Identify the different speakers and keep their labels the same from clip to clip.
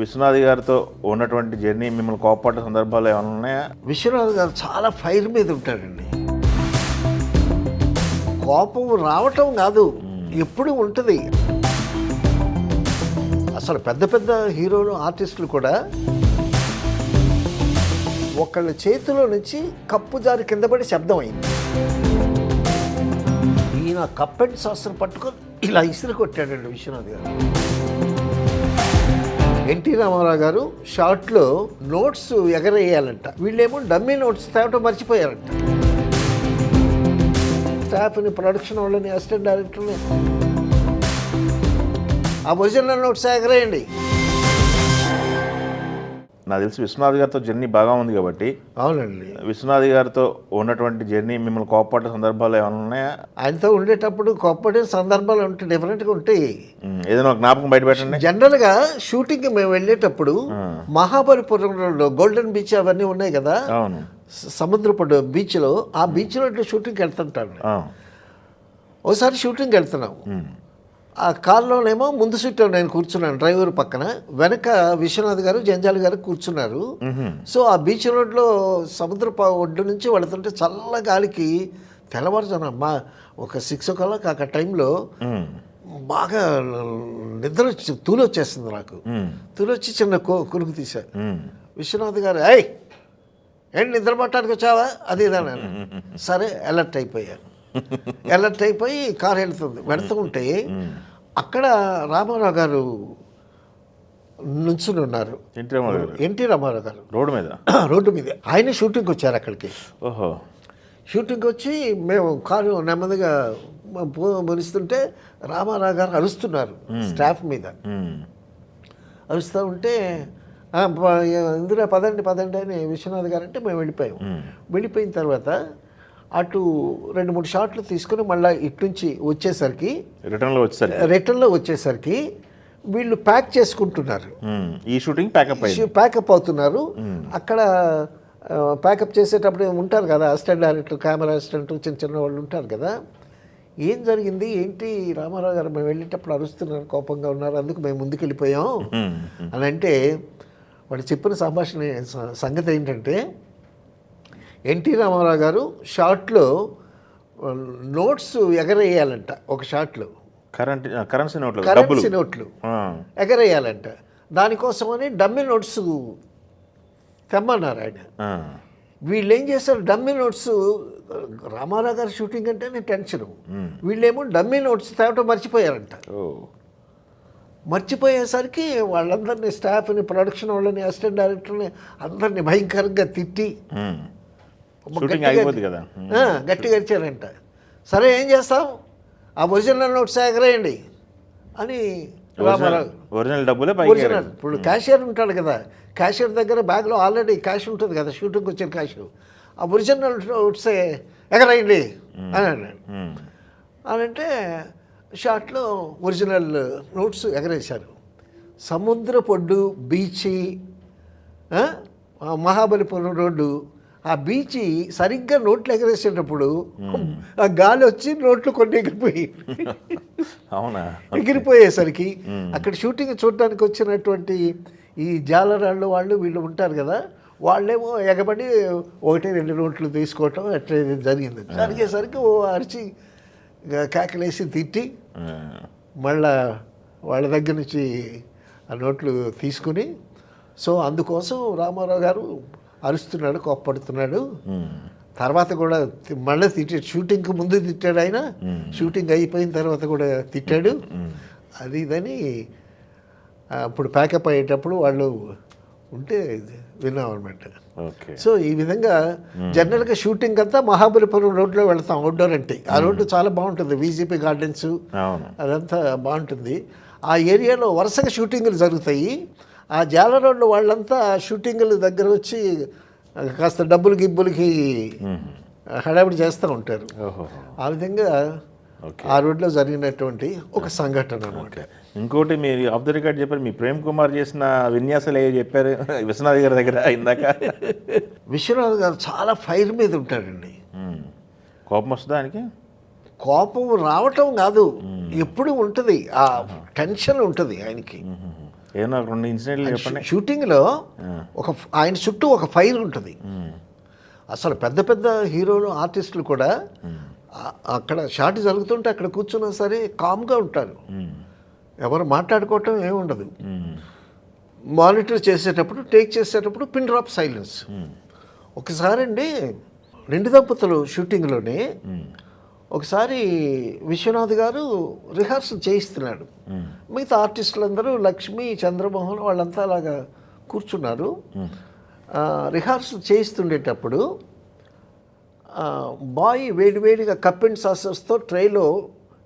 Speaker 1: విశ్వనాథ్ గారితో ఉన్నటువంటి జర్నీ మిమ్మల్ని కోపపడ్డ సందర్భాలు ఏమైనా ఉన్నాయా?
Speaker 2: విశ్వనాథ్ గారు చాలా ఫైర్ మీద ఉంటాడండి. కోపం రావటం కాదు, ఎప్పుడు ఉంటుంది. అసలు పెద్ద పెద్ద హీరోలు ఆర్టిస్టులు కూడా ఒకళ్ళ చేతిలో నుంచి కప్పు జారి కింద పడి శబ్దం అయింది. ఈయన కప్పెంట్ శాస్త్రం పట్టుకొని ఇలా ఇసురు కొట్టాడండి విశ్వనాథ్ గారు. ఎన్టీ రామారావు గారు షార్ట్లో నోట్స్ ఎగరేయాలంట, వీళ్ళేమో డమ్మీ నోట్స్ తేవటం మర్చిపోయారంట. స్టాఫ్ని, ప్రొడక్షన్ వాళ్ళని, అసిస్టెంట్ డైరెక్టర్ని ఆ ఒరిజినల్ నోట్స్ ఎగరేయండి.
Speaker 1: నాకు తెలిసి విశ్వనాథ్ గారితో జర్నీ బాగా ఉంది కాబట్టి.
Speaker 2: అవునండి.
Speaker 1: విశ్వనాథ్ గారితో ఉన్నటువంటి జర్నీ మిమ్మల్ని కోపపడ్డ సందర్భాలు ఏమైనా ఉన్నాయా?
Speaker 2: ఆయనతో ఉండేటప్పుడు కోప్పడే సందర్భాలు ఉంటాయి, డిఫరెంట్గా ఉంటాయి.
Speaker 1: ఏదైనా ఒక జ్ఞాపకం బయట పెట్టండి.
Speaker 2: జనరల్గా షూటింగ్కి మేము వెళ్ళేటప్పుడు మహాబలిపురంలో గోల్డెన్ బీచ్ అవన్నీ ఉన్నాయి కదా,
Speaker 1: అవును,
Speaker 2: సముద్రపు బీచ్లో, ఆ బీచ్లో షూటింగ్కి వెళ్తుంటాను. ఒకసారి షూటింగ్కి వెళ్తున్నాం, ఆ కార్లోనేమో ముందు సీట్లో నేను కూర్చున్నాను డ్రైవర్ పక్కన, వెనక విశ్వనాథ్ గారు, జంజాల్ గారు కూర్చున్నారు. సో ఆ బీచ్ రోడ్లో సముద్ర ఒడ్డు నుంచి వెళుతుంటే చల్ల గాలికి తెల్లవారుజాన ఒక 6 o'clock ఆ టైంలో బాగా నిద్ర వచ్చి తూలొచ్చేస్తుంది నాకు. తూలొచ్చి చిన్న కొనుక్కు తీశారు. విశ్వనాథ్ గారు, ఏంటి నిద్ర పట్టడానికి వచ్చావా అది ఇదాను. సరే అలర్ట్ అయిపోయాను. అలర్ట్ అయిపోయి కారు వెళుతూ ఉంటే అక్కడ రామారావు గారు నుంచుని ఉన్నారు. ఎన్టీ రామారావు గారు రోడ్డు మీద ఆయన షూటింగ్కి వచ్చారు అక్కడికి.
Speaker 1: ఓహో.
Speaker 2: షూటింగ్కి వచ్చి మేము కారు నెమ్మదిగా మరుస్తుంటే రామారావు గారు అరుస్తున్నారు స్టాఫ్ మీద. అరుస్తూ ఉంటే ఇందులో పదండి పదండి అని విశ్వనాథ్ గారు అంటే మేము వెళ్ళిపోయాం. వెళ్ళిపోయిన తర్వాత అటు 2-3 షాట్లు తీసుకుని మళ్ళీ ఇటు నుంచి వచ్చేసరికి రిటర్న్లో వచ్చేసరికి వీళ్ళు ప్యాక్ చేసుకుంటున్నారు.
Speaker 1: ఈ షూటింగ్
Speaker 2: ప్యాకప్ అవుతున్నారు. అక్కడ ప్యాకప్ చేసేటప్పుడు ఉంటారు కదా అసిస్టెంట్ డైరెక్టర్, కెమెరా అసిస్టెంట్, చిన్న వాళ్ళు ఉంటారు కదా. ఏం జరిగింది ఏంటి, రామారావు గారు మేము వెళ్ళేటప్పుడు అరుస్తున్నారు, కోపంగా ఉన్నారు, అందుకు మేము ముందుకు వెళ్ళిపోయాం అని అంటే, వాడు చెప్పిన సంగతి ఏంటంటే, ఎన్టీ రామారావు గారు షార్ట్లో నోట్స్ ఎగరేయాలంట. ఒక షాట్లో కరెన్సీ నోట్లు ఎగరేయాలంట. దానికోసమని డమ్మీ నోట్స్ తెమ్మన్నారు ఆయన. వీళ్ళు ఏం చేస్తారు, డమ్మీ నోట్స్, రామారావు గారు షూటింగ్ అంటేనే టెన్షను, వీళ్ళేమో డమ్మీ నోట్స్ తేవటం మర్చిపోయారంట. మర్చిపోయేసరికి వాళ్ళందరినీ, స్టాఫ్ని, ప్రొడక్షన్ వాళ్ళని, అసిస్టెంట్ డైరెక్టర్ని అందరినీ భయంకరంగా తిట్టి గట్టిగా ఇచ్చారంట. సరే ఏం చేస్తాం, ఆ ఒరిజినల్ నోట్స్ ఎగరేయండి అని రామారావు. ఒరిజినల్ ఇప్పుడు క్యాషియర్ ఉంటాడు కదా, క్యాషియర్ దగ్గర బ్యాగ్లో ఆల్రెడీ క్యాష్ ఉంటుంది కదా, షూటింగ్కి వచ్చిన క్యాష్, ఆ ఒరిజినల్ నోట్సే ఎగరేయండి అని అన్నాడు. అని అంటే షాట్లో ఒరిజినల్ నోట్స్ ఎగరేశారు. సముద్రపొడ్డు బీచి, మహాబలిపురం రోడ్డు, ఆ బీచి సరిగ్గా నోట్లు ఎగరేసేటప్పుడు ఆ గాలి వచ్చి నోట్లు కొన్ని ఎగిరిపోయేసరికి అక్కడ షూటింగ్ చూడటానికి వచ్చినటువంటి ఈ జాలరాళ్ళు వాళ్ళు వీళ్ళు ఉంటారు కదా, వాళ్ళేమో ఎగబడి 1-2 నోట్లు తీసుకోవటం అట్లా జరిగింది. జరిగేసరికి అరిచి కేకలేసి తిట్టి మళ్ళా వాళ్ళ దగ్గర నుంచి ఆ నోట్లు తీసుకుని, సో అందుకోసం రామారావు గారు అరుస్తున్నాడు, కోప్పడుతున్నాడు. తర్వాత కూడా మళ్ళీ తిట్టాడు. షూటింగ్కి ముందు తిట్టాడు ఆయన, షూటింగ్ అయిపోయిన తర్వాత కూడా తిట్టాడు. అది ఇదని అప్పుడు ప్యాకప్ అయ్యేటప్పుడు వాళ్ళు ఉంటే విన్నాం అనమాట. సో ఈ విధంగా జనరల్గా షూటింగ్ అంతా మహాబలిపురం రోడ్లో వెళ్తాం, అవుట్డోర్ అంటే. ఆ రోడ్డు చాలా బాగుంటుంది, VGP గార్డెన్స్ అదంతా బాగుంటుంది. ఆ ఏరియాలో వరుసగా షూటింగ్లు జరుగుతాయి. ఆ జాల రోడ్డు వాళ్ళంతా షూటింగ్ల దగ్గర వచ్చి కాస్త డబ్బులు గిబ్బులకి హడావిడి చేస్తూ ఉంటారు. ఆ విధంగా ఆ రోడ్లో జరిగినటువంటి ఒక సంఘటన అనమాట.
Speaker 1: ఇంకోటి మీరు ఆఫ్ ద రికార్డ్ చెప్పారు, మీ ప్రేమ్ కుమార్ చేసిన విన్యాసాలు ఏవో చెప్పారు విశ్వనాథ్ గారి దగ్గర ఇందాక.
Speaker 2: విశ్వనాథ్ గారు చాలా ఫైర్ మీద ఉంటాడండి.
Speaker 1: కోపం వస్తుందా ఆయనకి?
Speaker 2: కోపం రావటం కాదు, ఎప్పుడు ఉంటుంది, ఆ టెన్షన్ ఉంటుంది ఆయనకి.
Speaker 1: ఏమన్నా ఒక 2 ఇన్సిడెంట్లు చెప్పండి.
Speaker 2: షూటింగ్లో ఆయన చుట్టూ ఒక ఫైర్ ఉంటుంది. అసలు పెద్ద పెద్ద హీరోలు ఆర్టిస్టులు కూడా అక్కడ షాట్ జరుగుతుంటే అక్కడ కూర్చున్నా సరే కామ్గా ఉంటారు, ఎవరు మాట్లాడుకోవటం ఏముండదు. మానిటర్ చేసేటప్పుడు టేక్ చేసేటప్పుడు పిన్ డ్రాప్ సైలెన్స్. ఒకసారి అండి 2 దంపతులు షూటింగ్లోనే ఒకసారి విశ్వనాథ్ గారు రిహార్సల్ చేయిస్తున్నాడు. మిగతా ఆర్టిస్టులందరూ లక్ష్మి, చంద్రమోహన్ వాళ్ళంతా అలాగా కూర్చున్నారు. రిహార్సల్ చేయిస్తుండేటప్పుడు బాయ్ వేడివేడిగా కప్ అండ్ సాసర్స్తో ట్రైలో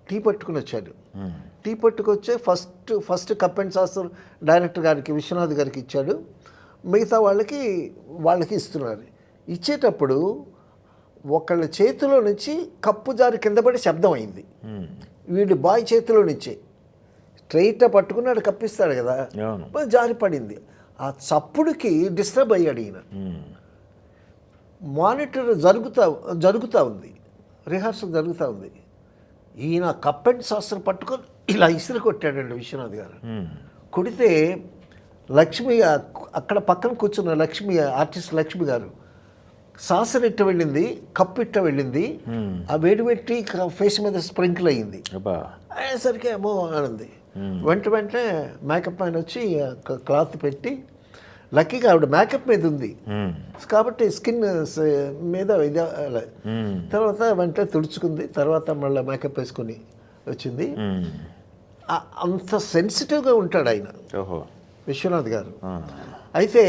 Speaker 2: టీ పట్టుకుని వచ్చాడు. టీ పట్టుకొచ్చే first cup and saucer director గారికి, విశ్వనాథ్ గారికి ఇచ్చాడు. మిగతా వాళ్ళకి ఇస్తున్నారు. ఇచ్చేటప్పుడు ఒకళ్ళ చేతిలో నుంచి కప్పు జారి కింద పడి శబ్దం అయింది. వీడి బాయ్ చేతిలో నుంచి స్ట్రైట్గా పట్టుకున్నాడు, కప్పిస్తాడు కదా, జారి పడింది. ఆ చప్పుడుకి డిస్టర్బ్ అయ్యాడు ఈయన. మానిటర్ జరుగుతూ ఉంది, రిహార్సల్ జరుగుతూ ఉంది. ఈయన కప్ అండ్ సాసర్ పట్టుకొని ఇలా ఇసురు కొట్టాడండి విశ్వనాథ్ గారు. కొడితే లక్ష్మి, అక్కడ పక్కన కూర్చున్న లక్ష్మి, ఆర్టిస్ట్ లక్ష్మి గారు, సాసర్ ఇట్ట వెళ్ళింది, కప్పు ఇట్ట వెళ్ళింది, ఆ వేడి పెట్టి ఫేస్ మీద స్ప్రింకిల్ అయ్యింది. అయ్యేసరికి ఏమో అనింది. వెంటనే మేకప్ మ్యాన్ వచ్చి క్లాత్ పెట్టి, లక్కీగా ఆవిడ మేకప్ మీద ఉంది కాబట్టి స్కిన్ మీద ఇది తర్వాత వెంటనే తుడుచుకుంది. తర్వాత మళ్ళీ మేకప్ వేసుకుని వచ్చింది. అంత సెన్సిటివ్గా ఉంటాడు ఆయన విశ్వనాథ్ గారు. అయితే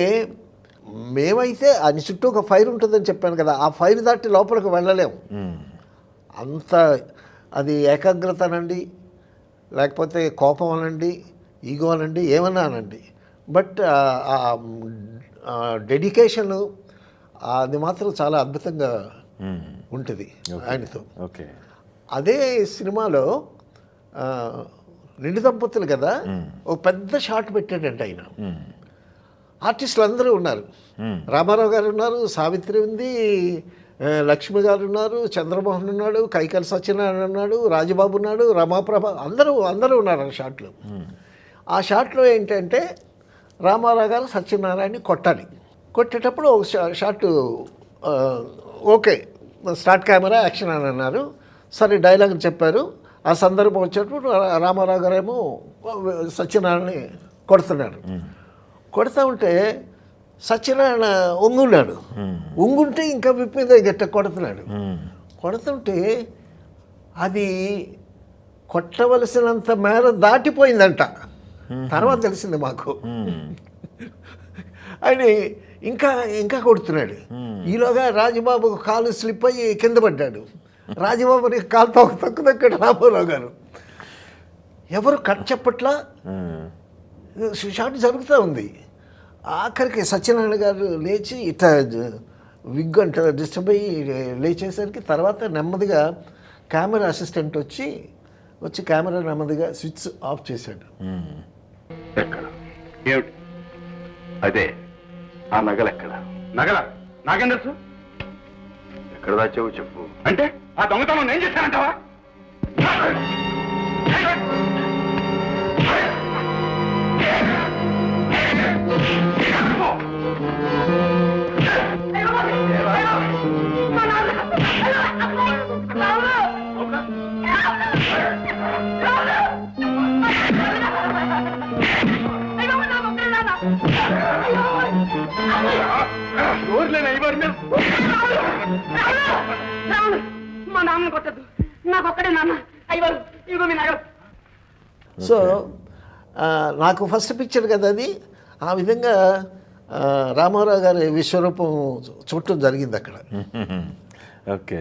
Speaker 2: మేమైతే ఆయన చుట్టూ ఒక ఫైర్ ఉంటుందని చెప్పాను కదా, ఆ ఫైర్ దాటి లోపలికి వెళ్ళలేము. అంత అది ఏకాగ్రత అనండి, లేకపోతే కోపం అనండి, ఈగో అనండి, ఏమన్నా అనండి, బట్ డెడికేషను అది మాత్రం చాలా అద్భుతంగా ఉంటుంది ఆయనతో. అదే సినిమాలో 2 దంపతులు కదా, ఒక పెద్ద షాట్ పెట్టాడంటే ఆయన. ఆర్టిస్టులు అందరూ ఉన్నారు, రామారావు గారు ఉన్నారు, సావిత్రి ఉంది, లక్ష్మి గారు ఉన్నారు, చంద్రమోహన్ ఉన్నాడు, కైకల్ సత్యనారాయణ ఉన్నాడు, రాజబాబు ఉన్నాడు, రమాప్రభ, అందరూ ఉన్నారు ఆ షాట్లో. ఆ షాట్లో ఏంటంటే రామారావు గారు సత్యనారాయణని కొట్టేటప్పుడు ఒక shot okay start camera action అని అన్నారు. సరే డైలాగ్ చెప్పారు. ఆ సందర్భం వచ్చేటప్పుడు రామారావు గారు ఏమో సత్యనారాయణని కొడుతున్నాడు. కొడుతూ ఉంటే సత్యనారాయణ ఒంగున్నాడు. ఒంగుంటే ఇంకా విప్పి మీద గట్ట కొడుతున్నాడు. కొడుతుంటే అది కొట్టవలసినంత మేర దాటిపోయిందంట. తర్వాత తెలిసింది మాకు. ఆయన ఇంకా కొడుతున్నాడు. ఈలోగా రాజబాబు కాలు స్లిప్ అయ్యి కింద పడ్డాడు. రాజబాబుని కాలు తొక్కుదక్కాడు రామారావు గారు. ఎవరు కట్ చెప్పట్లా, షాట్ జరుగుతూ ఉంది. ఆఖరికి సత్యనారాయణ గారు లేచి ఇట్లా విగ్ అంటే డిస్టర్బ్ అయ్యి లేచేసరికి తర్వాత నెమ్మదిగా కెమెరా అసిస్టెంట్ వచ్చి కెమెరా నెమ్మదిగా స్విచ్ ఆఫ్ చేశాడు.
Speaker 3: ఏమిటి అదే ఆ నగలు ఎక్కడ? నగల నాకేం తెలుసు? ఎక్కడ దాచావు చెప్పు. అంటే ఆ దొంగతనం నేను చేశానంటావా?
Speaker 4: మా నాన్నని కొట్టద్దు, నాకు ఒక్కడే నాన్న. అయ్యో ఇదిగో మీ నగలు.
Speaker 2: సో నాకు ఫస్ట్ పిక్చర్ కదా అది. ఆ విధంగా రామారావు గారి విశ్వరూపం చూడటం జరిగింది అక్కడ.
Speaker 1: ఓకే.